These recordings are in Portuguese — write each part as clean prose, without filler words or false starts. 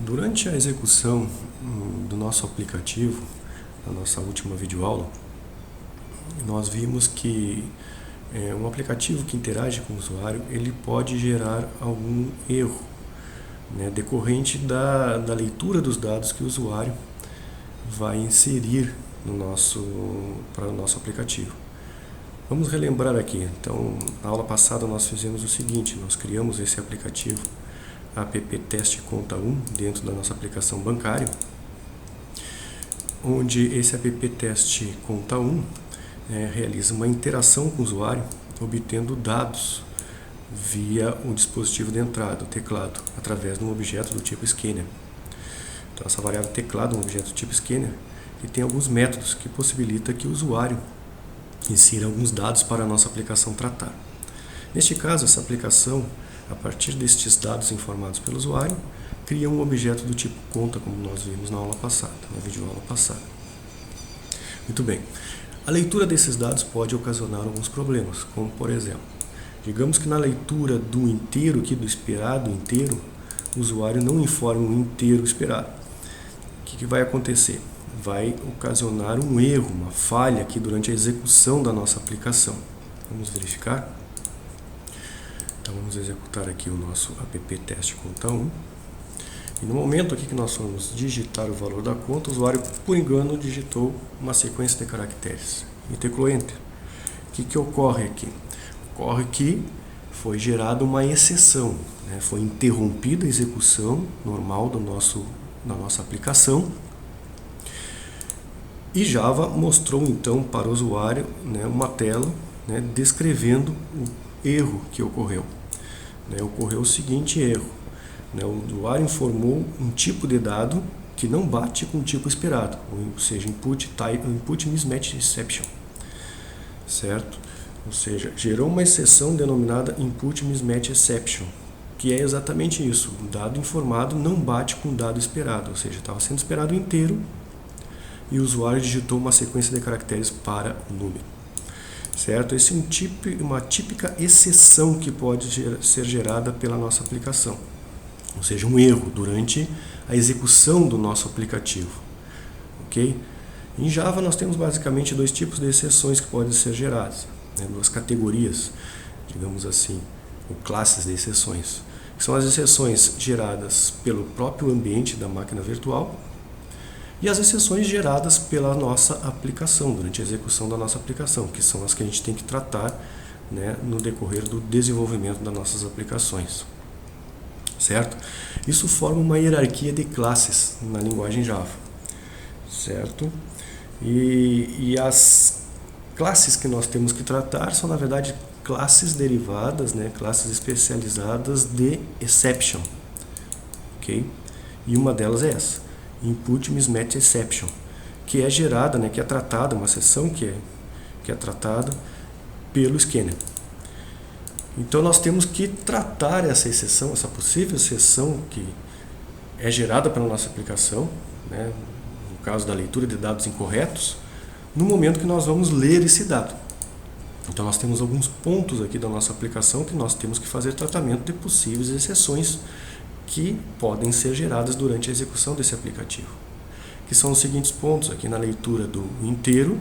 Durante a execução do nosso aplicativo, na nossa última videoaula, nós vimos que um aplicativo que interage com o usuário, ele pode gerar algum erro, né, decorrente da leitura dos dados que o usuário vai inserir para o nosso aplicativo. Vamos relembrar aqui. Então, na aula passada nós fizemos o seguinte: nós criamos esse aplicativo app teste conta 1 dentro da nossa aplicação bancária, onde esse app teste conta 1 realiza uma interação com o usuário, obtendo dados via o dispositivo de entrada, o teclado, através de um objeto do tipo scanner. Então, essa variável teclado é um objeto do tipo scanner que tem alguns métodos que possibilita que o usuário insira alguns dados para a nossa aplicação tratar. Neste caso, essa aplicação, a partir destes dados informados pelo usuário, cria um objeto do tipo conta, como nós vimos na aula passada, na videoaula passada. Muito bem. A leitura desses dados pode ocasionar alguns problemas, como por exemplo, digamos que na leitura do inteiro, aqui do esperado inteiro, o usuário não informa o inteiro esperado. O que vai acontecer? Vai ocasionar um erro, uma falha aqui durante a execução da nossa aplicação. Vamos verificar? Então vamos executar aqui o nosso app teste conta 1. E no momento aqui que nós vamos digitar o valor da conta, o usuário, por engano, digitou uma sequência de caracteres e teclou Enter. O que ocorre aqui? Ocorre que foi gerada uma exceção, né? Foi interrompida a execução normal da nossa aplicação. E Java mostrou então para o usuário, né, uma tela, né, descrevendo o erro que ocorreu. Ocorreu o seguinte erro: o usuário informou um tipo de dado que não bate com o tipo esperado, ou seja, input mismatch exception, certo? Ou seja, gerou uma exceção denominada input mismatch exception, que é exatamente isso: o dado informado não bate com o dado esperado, ou seja, estava sendo esperado inteiro e o usuário digitou uma sequência de caracteres para o número. Certo? Esse é uma típica exceção que pode ser gerada pela nossa aplicação, ou seja, um erro durante a execução do nosso aplicativo. Ok? Em Java nós temos basicamente dois tipos de exceções que podem ser geradas, né? Duas categorias, digamos assim, ou classes de exceções, que são as exceções geradas pelo próprio ambiente da máquina virtual e as exceções geradas pela nossa aplicação, durante a execução da nossa aplicação, que são as que a gente tem que tratar, né, no decorrer do desenvolvimento das nossas aplicações. Certo? Isso forma uma hierarquia de classes na linguagem Java. Certo? E as classes que nós temos que tratar são, na verdade, classes derivadas, né, classes especializadas de exception. Ok? E uma delas é essa: input mismatch exception, que é gerada, né, que é tratada, uma exceção que é tratada pelo scanner. Então nós temos que tratar essa exceção, essa possível exceção que é gerada pela nossa aplicação, né, no caso da leitura de dados incorretos, no momento que nós vamos ler esse dado. Então nós temos alguns pontos aqui da nossa aplicação que nós temos que fazer tratamento de possíveis exceções que podem ser geradas durante a execução desse aplicativo, que são os seguintes pontos aqui: na leitura do inteiro,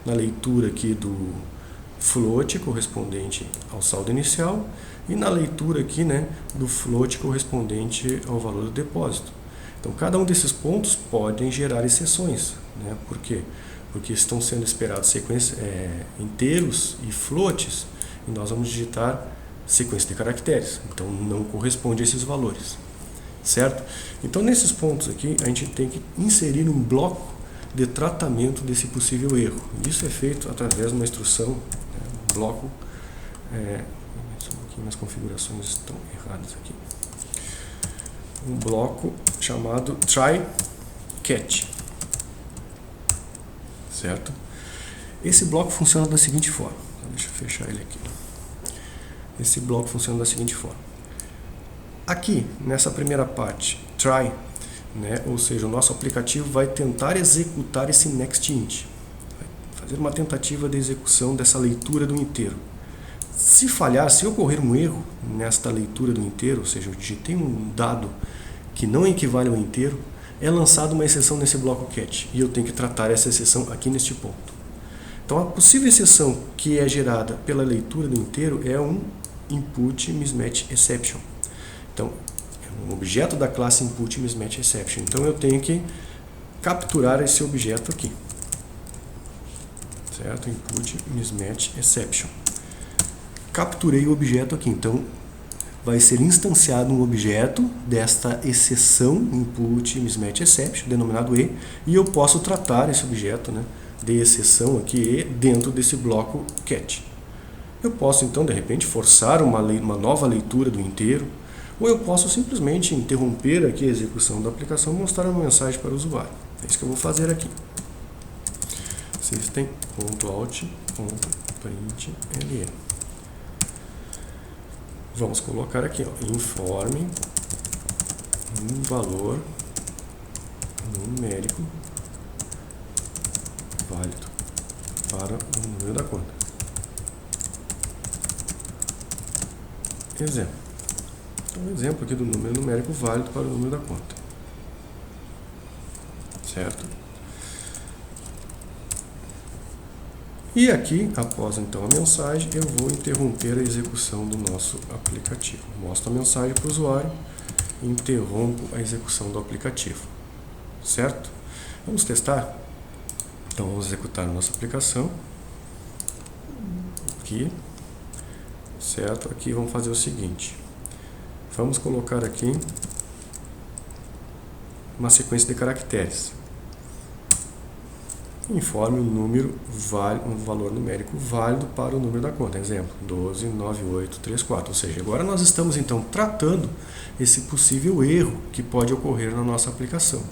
na leitura aqui do float correspondente ao saldo inicial e na leitura aqui, né, do float correspondente ao valor do depósito. Então cada um desses pontos podem gerar exceções, né? Por quê? Porque estão sendo esperados inteiros e floats, e nós vamos digitar sequência de caracteres, então não corresponde a esses valores, certo? Então nesses pontos aqui a gente tem que inserir um bloco de tratamento desse possível erro. Isso é feito através de uma instrução, um bloco, minhas configurações estão erradas aqui, um bloco chamado try catch, certo? Esse bloco funciona da seguinte forma, deixa eu fechar ele aqui. Esse bloco funciona da seguinte forma: aqui, nessa primeira parte, try, né, ou seja, o nosso aplicativo vai tentar executar esse next int, vai fazer uma tentativa de execução dessa leitura do inteiro. Se falhar, se ocorrer um erro nesta leitura do inteiro, ou seja, eu digitei um dado que não equivale ao inteiro, é lançada uma exceção nesse bloco catch, e eu tenho que tratar essa exceção aqui neste ponto. Então, a possível exceção que é gerada pela leitura do inteiro é um input mismatch exception. Então, é um objeto da classe input mismatch exception. Então, eu tenho que capturar esse objeto aqui. Certo? Input mismatch exception. Capturei o objeto aqui. Então, vai ser instanciado um objeto desta exceção input mismatch exception, denominado E, e eu posso tratar esse objeto, né, de exceção aqui E dentro desse bloco catch. Eu posso então de repente forçar uma nova leitura do inteiro, ou eu posso simplesmente interromper aqui a execução da aplicação e mostrar uma mensagem para o usuário. É isso que eu vou fazer aqui. System.out.println. Vamos colocar aqui, ó, informe um valor numérico válido para o número da conta. Exemplo. Então, um exemplo aqui do número numérico válido para o número da conta. Certo? E aqui, após então a mensagem, eu vou interromper a execução do nosso aplicativo. Mostro a mensagem para o usuário e interrompo a execução do aplicativo. Certo? Vamos testar? Então vamos executar a nossa aplicação. Aqui. Certo? Aqui vamos fazer o seguinte. Vamos colocar aqui uma sequência de caracteres. Informe um valor numérico válido para o número da conta. Exemplo, 129834. Ou seja, agora nós estamos então tratando esse possível erro que pode ocorrer na nossa aplicação.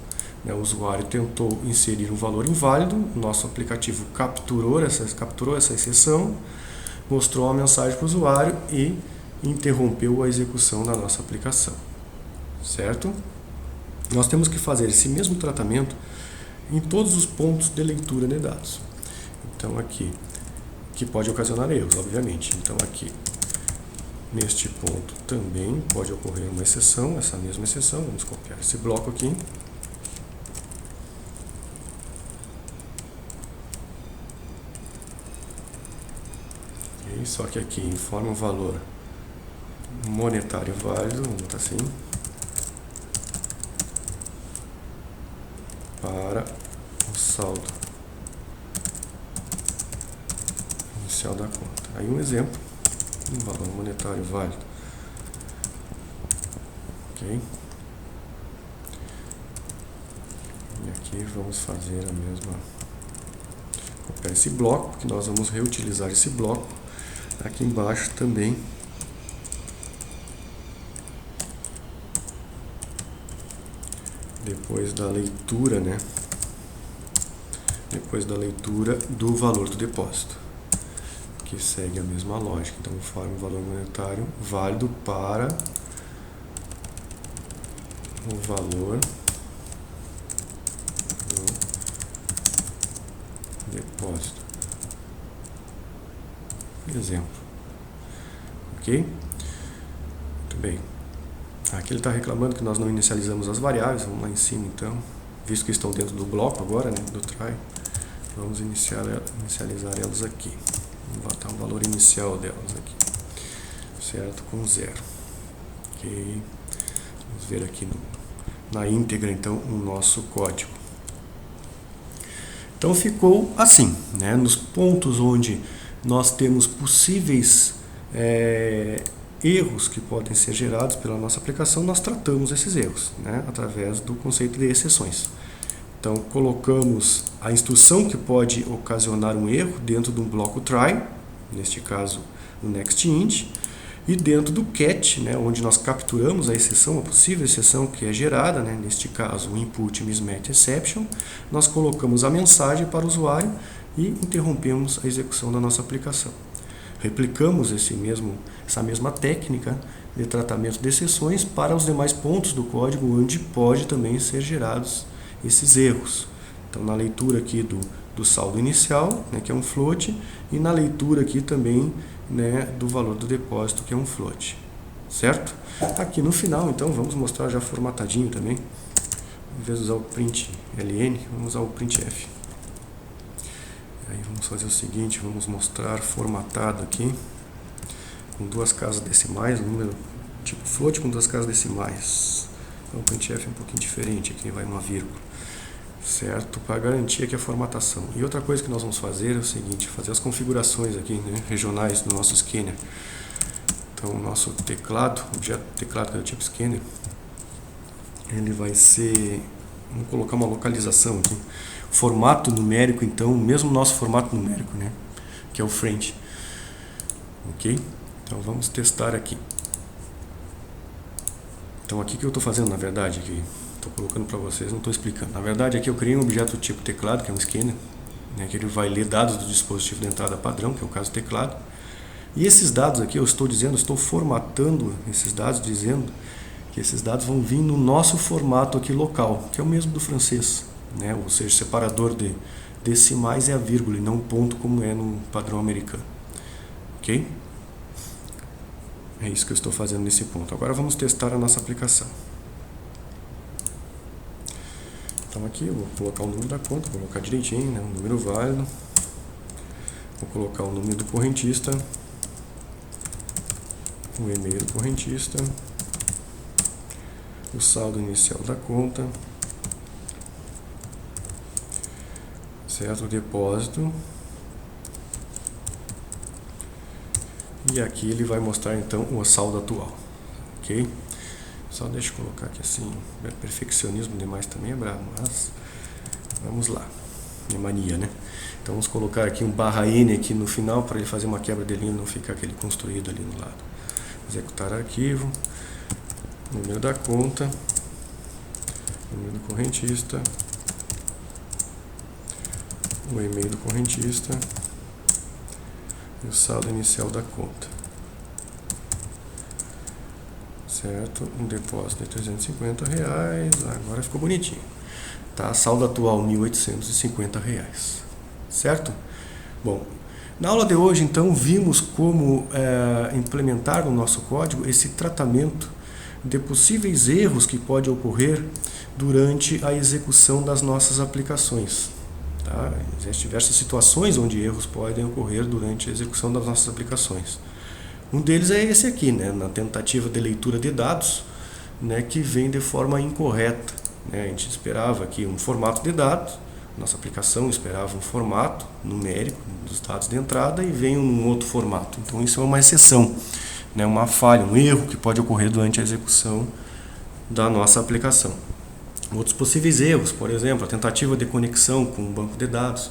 O usuário tentou inserir um valor inválido, nosso aplicativo capturou essa exceção, mostrou uma mensagem para o usuário e interrompeu a execução da nossa aplicação. Certo? Nós temos que fazer esse mesmo tratamento em todos os pontos de leitura de dados. Então aqui, que pode ocasionar erros, obviamente. Então aqui, neste ponto também pode ocorrer uma exceção, essa mesma exceção. Vamos copiar esse bloco aqui. Okay, só que aqui informa um valor monetário válido, vamos botar assim, para o saldo inicial da conta. Aí um exemplo, um valor monetário válido. Ok? E aqui vamos fazer a mesma. Copiar esse bloco, que nós vamos reutilizar esse bloco. Aqui embaixo também. Depois da leitura, né? Depois da leitura do valor do depósito, que segue a mesma lógica. Então, informe o valor monetário válido para o valor do depósito. Exemplo. Ok? Muito bem. Aqui ele está reclamando que nós não inicializamos as variáveis. Vamos lá em cima então, visto que estão dentro do bloco agora, né, do try, vamos inicializar elas aqui. Vamos botar um valor inicial delas aqui, certo? Com 0. Ok. Vamos ver aqui na íntegra então o nosso código. Então ficou assim, né? Nos pontos onde nós temos possíveis erros que podem ser gerados pela nossa aplicação, nós tratamos esses erros, né, através do conceito de exceções. Então, colocamos a instrução que pode ocasionar um erro dentro de um bloco try, neste caso o nextInt, e dentro do catch, né, onde nós capturamos a exceção, a possível exceção que é gerada, né, neste caso o input mismatch exception, nós colocamos a mensagem para o usuário e interrompemos a execução da nossa aplicação. Replicamos essa mesma técnica de tratamento de exceções para os demais pontos do código onde pode também ser gerados esses erros. Então, na leitura aqui do saldo inicial, né, que é um float, e na leitura aqui também, né, do valor do depósito, que é um float. certo? Aqui no final, então, vamos mostrar já formatadinho também. Em vez de usar o print ln, vamos usar o printf. Aí vamos fazer o seguinte, vamos mostrar formatado aqui, com 2 casas decimais, número tipo float com 2 casas decimais. Então o printf é um pouquinho diferente, aqui vai uma vírgula, certo? Para garantir aqui a formatação. E outra coisa que nós vamos fazer é o seguinte, fazer as configurações aqui, né, regionais do nosso scanner. Então o nosso teclado, objeto teclado que é do tipo scanner, ele vai ser, vamos colocar uma localização aqui, formato numérico, então, mesmo nosso formato numérico, né, que é o frente, ok? Então vamos testar aqui. Então aqui que eu estou fazendo, na verdade, aqui estou colocando para vocês, não estou explicando. Na verdade aqui eu criei um objeto tipo teclado, que é um scanner, né, que ele vai ler dados do dispositivo de entrada padrão, que é o caso do teclado. E esses dados aqui eu estou dizendo, estou formatando esses dados, dizendo que esses dados vão vir no nosso formato aqui local, que é o mesmo do francês, né? Ou seja, separador de decimais é a vírgula e não ponto como é no padrão americano, ok? É isso que eu estou fazendo nesse ponto. Agora vamos testar a nossa aplicação. Então aqui eu vou colocar o número da conta, vou colocar direitinho, né? Um número válido, vou colocar o número do correntista, o e-mail do correntista, o saldo inicial da conta, certo? O depósito, e aqui ele vai mostrar então o saldo atual, ok? Só deixa eu colocar aqui assim, perfeccionismo demais também é brabo, mas vamos lá, é mania, né? Então vamos colocar aqui um /n aqui no final para ele fazer uma quebra de linha e não ficar aquele construído ali no lado. Executar arquivo, número da conta, número do correntista, o e-mail do correntista e o saldo inicial da conta, certo? Um depósito de R$350, agora ficou bonitinho, tá? Saldo atual R$1.850, certo? Bom, na aula de hoje então vimos como implementar no nosso código esse tratamento de possíveis erros que pode ocorrer durante a execução das nossas aplicações. Tá? Existem diversas situações onde erros podem ocorrer durante a execução das nossas aplicações. Um deles é esse aqui, né? Na tentativa de leitura de dados, né, que vem de forma incorreta, né? A gente esperava aqui um formato de dados, nossa aplicação esperava um formato numérico dos dados de entrada e vem um outro formato. Então isso é uma exceção, né? Uma falha, um erro que pode ocorrer durante a execução da nossa aplicação. Outros possíveis erros, por exemplo, a tentativa de conexão com um banco de dados,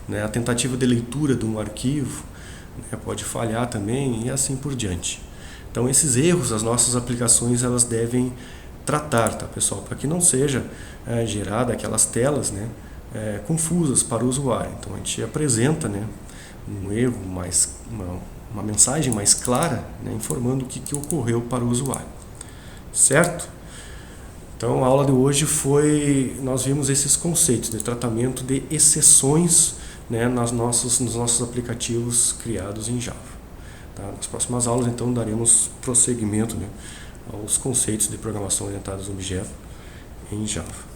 né? A tentativa de leitura de um arquivo, né, pode falhar também e assim por diante. Então esses erros as nossas aplicações elas devem tratar, tá, pessoal? Para que não seja gerada aquelas telas, né, confusas para o usuário. Então a gente apresenta, né, um erro mais, uma mensagem mais clara, né, informando o que ocorreu para o usuário, certo? Então a aula de hoje nós vimos esses conceitos de tratamento de exceções, né, nos nossos aplicativos criados em Java. Tá? Nas próximas aulas então daremos prosseguimento, né, aos conceitos de programação orientada a objetos em Java.